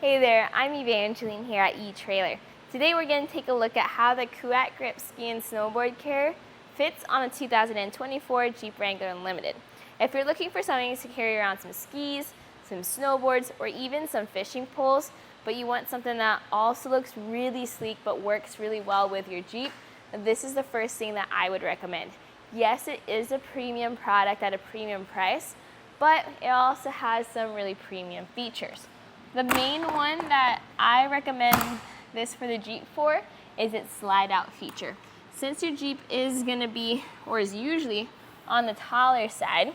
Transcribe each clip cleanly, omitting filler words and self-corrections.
Hey there, I'm Evangeline here at etrailer. Today we're going to take a look at how the Kuat Grip Ski and Snowboard carrier fits on a 2024 Jeep Wrangler Unlimited. If you're looking for something to carry around some skis, some snowboards, or even some fishing poles, but you want something that also looks really sleek but works really well with your Jeep, this is the first thing that I would recommend. Yes, it is a premium product at a premium price, but it also has some really premium features. The main one that I recommend this for the Jeep for is its slide out feature. Since your Jeep is going to be, or is usually, on the taller side,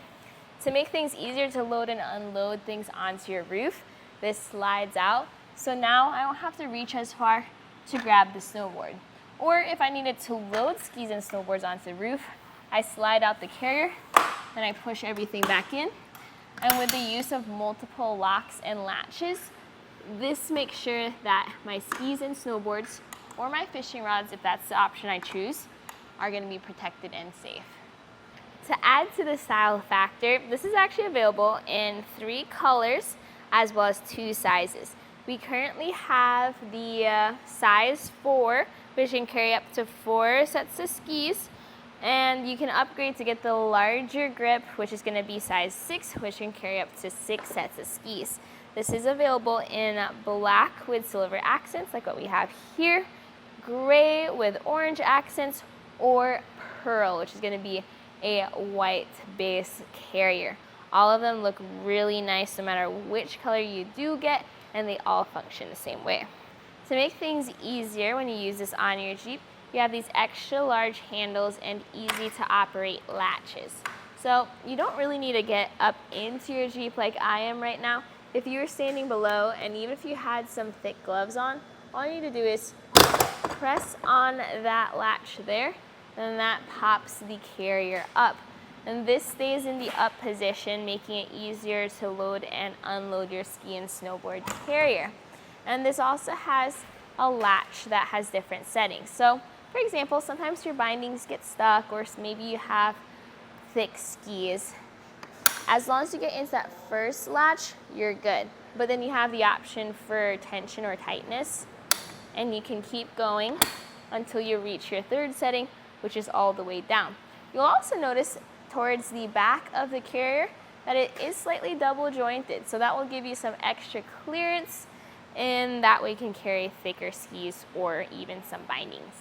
to make things easier to load and unload things onto your roof, this slides out. So now I don't have to reach as far to grab the snowboard. Or if I needed to load skis and snowboards onto the roof, I slide out the carrier and I push everything back in. And with the use of multiple locks and latches, this makes sure that my skis and snowboards, or my fishing rods, if that's the option I choose, are going to be protected and safe. To add to the style factor, this is actually available in 3 colors as well as 2 sizes. We currently have the size 4, which can carry up to 4 sets of skis. And you can upgrade to get the larger grip, which is going to be size 6, which can carry up to 6 sets of skis. This is available in black with silver accents, like what we have here, gray with orange accents, or pearl, which is going to be a white base carrier. All of them look really nice no matter which color you do get, and they all function the same way. To make things easier when you use this on your Jeep, you have these extra large handles and easy to operate latches. So you don't really need to get up into your Jeep like I am right now. If you were standing below, and even if you had some thick gloves on, all you need to do is press on that latch there, and that pops the carrier up. And this stays in the up position, making it easier to load and unload your ski and snowboard carrier. And this also has a latch that has different settings. So for example, sometimes your bindings get stuck, or maybe you have thick skis. As long as you get into that first latch, you're good. But then you have the option for tension or tightness, and you can keep going until you reach your 3rd setting, which is all the way down. You'll also notice towards the back of the carrier that it is slightly double jointed, so that will give you some extra clearance, and that way you can carry thicker skis or even some bindings.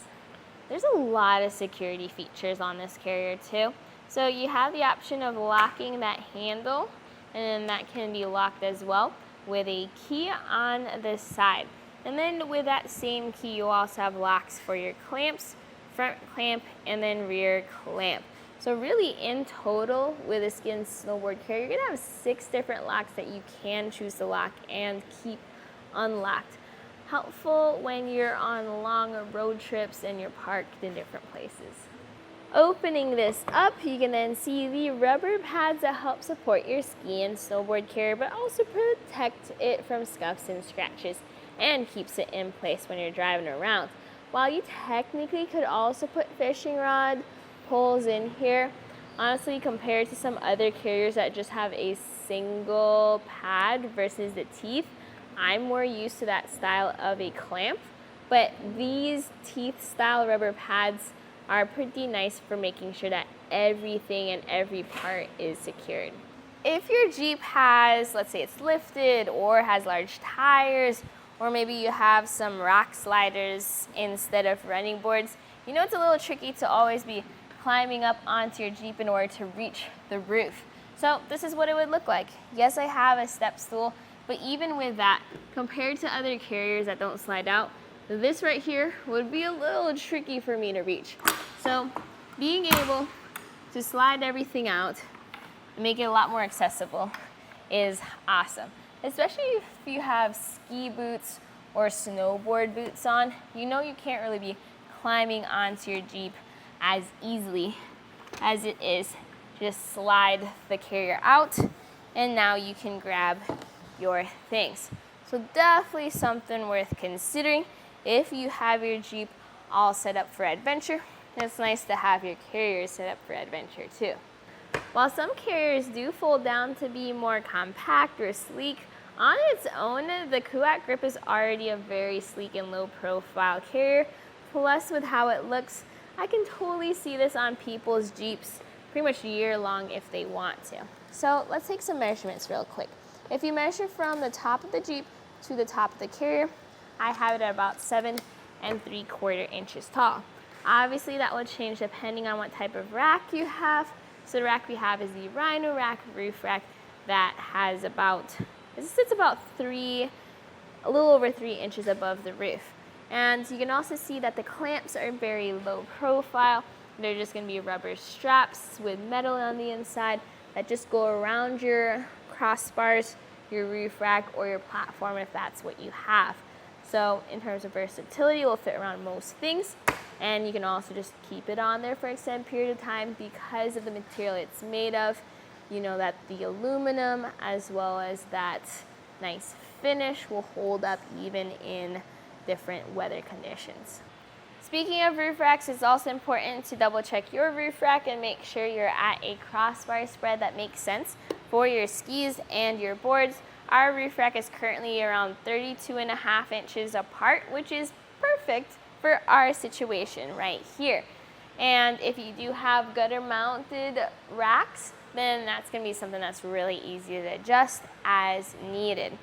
There's a lot of security features on this carrier too. So you have the option of locking that handle, and then that can be locked as well with a key on the side. And then with that same key, you also have locks for your clamps, front clamp, and then rear clamp. So really in total with a ski and snowboard carrier, you're gonna have 6 different locks that you can choose to lock and keep unlocked. Helpful when you're on long road trips and you're parked in different places. Opening this up, you can then see the rubber pads that help support your ski and snowboard carrier, but also protect it from scuffs and scratches and keeps it in place when you're driving around. While you technically could also put fishing rod poles in here, honestly, compared to some other carriers that just have a single pad versus the teeth, I'm more used to that style of a clamp, but these teeth style rubber pads are pretty nice for making sure that everything and every part is secured. If your Jeep has, let's say it's lifted or has large tires, or maybe you have some rock sliders instead of running boards, you know it's a little tricky to always be climbing up onto your Jeep in order to reach the roof. So this is what it would look like. Yes, I have a step stool, but even with that, compared to other carriers that don't slide out, this right here would be a little tricky for me to reach. So being able to slide everything out and make it a lot more accessible is awesome. Especially if you have ski boots or snowboard boots on, you know you can't really be climbing onto your Jeep as easily as it is. Just slide the carrier out, and now you can grab your things. So definitely something worth considering if you have your Jeep all set up for adventure. It's nice to have your carrier set up for adventure too. While some carriers do fold down to be more compact or sleek, On its own, the Kuat grip is already a very sleek and low profile carrier. Plus, with how it looks, I can totally see this on people's Jeeps pretty much year long if they want to. So let's take some measurements real quick. If you measure from the top of the Jeep to the top of the carrier, I have it at about 7 3/4 inches tall. Obviously that will change depending on what type of rack you have. So the rack we have is the Rhino rack, roof rack, that has it sits about a little over 3 inches above the roof. And you can also see that the clamps are very low profile. They're just going to be rubber straps with metal on the inside that just go around your crossbars, your roof rack, or your platform if that's what you have. So in terms of versatility, it will fit around most things. And you can also just keep it on there for an extended period of time because of the material it's made of. You know that the aluminum as well as that nice finish will hold up even in different weather conditions. Speaking of roof racks, it's also important to double check your roof rack and make sure you're at a crossbar spread that makes sense for your skis and your boards. Our roof rack is currently around 32.5 inches apart, which is perfect for our situation right here. And if you do have gutter mounted racks, then that's going to be something that's really easy to adjust as needed.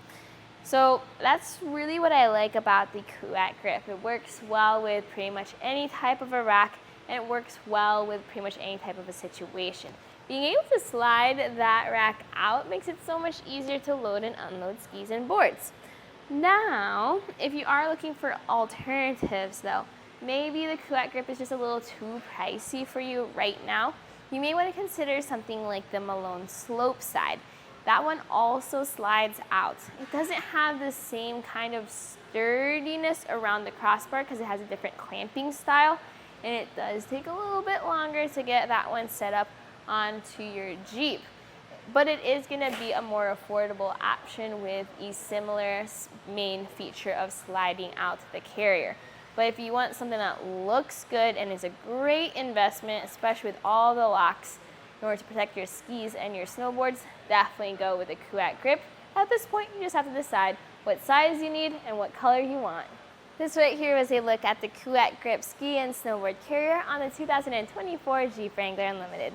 So that's really what I like about the Kuat grip. It works well with pretty much any type of a rack, and it works well with pretty much any type of a situation. Being able to slide that rack out makes it so much easier to load and unload skis and boards. Now, if you are looking for alternatives though, maybe the Kuat grip is just a little too pricey for you right now, you may want to consider something like the Malone Slope Side. That one also slides out. It doesn't have the same kind of sturdiness around the crossbar because it has a different clamping style, and it does take a little bit longer to get that one set up onto your Jeep. But it is going to be a more affordable option with a similar main feature of sliding out the carrier. But if you want something that looks good and is a great investment, especially with all the locks, in order to protect your skis and your snowboards, definitely go with a Kuat grip. At this point, you just have to decide what size you need and what color you want. This right here was a look at the Kuat grip ski and snowboard carrier on the 2024 Jeep Wrangler Unlimited.